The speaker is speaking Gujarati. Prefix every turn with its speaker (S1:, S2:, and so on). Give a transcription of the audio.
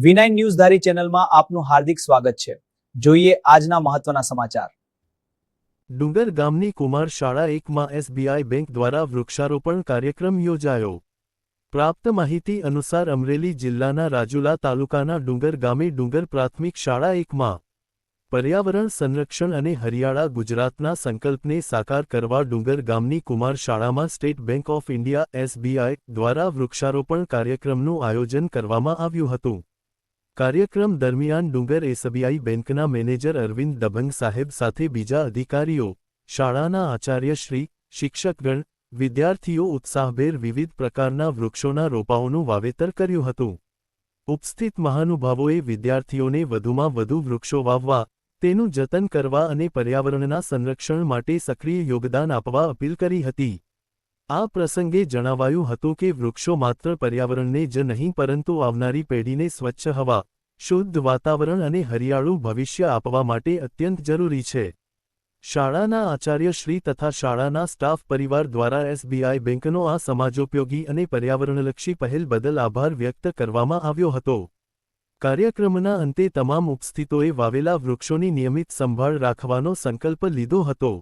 S1: V9 ન્યૂઝ ધારી ચેનલમાં આપનું હાર્દિક સ્વાગત છે। જોઈએ આજના મહત્વના સમાચાર।
S2: ડુંગર ગામની કુમાર શાળા 1માં SBI બેંક દ્વારા વૃક્ષારોપણ કાર્યક્રમ યોજાયો। પ્રાપ્ત માહિતી અનુસાર અમરેલી જિલ્લાના રાજુલા તાલુકાના ડુંગર ગામે ડુંગર પ્રાથમિક શાળા 1માં પર્યાવરણ સંરક્ષણ અને હરિયાળા ગુજરાતના સંકલ્પને સાકાર કરવા ડુંગર ગામની કુમાર શાળામાં state bank of India SBI દ્વારા વૃક્ષારોપણ કાર્યક્રમનું આયોજન કરવામાં આવ્યું હતું। કાર્યક્રમ દરમિયાન ડુંગર SBI બેંકના મેનેજર અરવિંદ દબંગ સાહેબ સાથે બીજા અધિકારીઓ, શાળાના આચાર્યશ્રી, શિક્ષકગણ, વિદ્યાર્થીઓ ઉત્સાહભેર વિવિધ પ્રકારના વૃક્ષોના રોપાઓનું વાવેતર કર્યું હતું। ઉપસ્થિત મહાનુભાવોએ વિદ્યાર્થીઓને વધુમાં વધુ વૃક્ષો વાવવા, તેનું જતન કરવા અને પર્યાવરણના સંરક્ષણ માટે સક્રિય યોગદાન આપવા અપીલ કરી હતી। આ પ્રસંગે જણાવાયું હતું કે વૃક્ષો માત્ર પર્યાવરણને જ નહીં પરંતુ આવનારી પેઢીને સ્વચ્છ હવા, શુદ્ધ વાતાવરણ અને હરિયાળું ભવિષ્ય આપવા માટે અત્યંત જરૂરી છે। શાળાના આચાર્યશ્રી તથા શાળાના સ્ટાફ પરિવાર દ્વારા SBI બેંકનો આ સમાજોપયોગી અને પર્યાવરણલક્ષી પહેલ બદલ આભાર વ્યક્ત કરવામાં આવ્યો હતો। કાર્યક્રમના અંતે તમામ ઉપસ્થિતોએ વાવેલા વૃક્ષોની નિયમિત સંભાળ રાખવાનો સંકલ્પ લીધો હતો।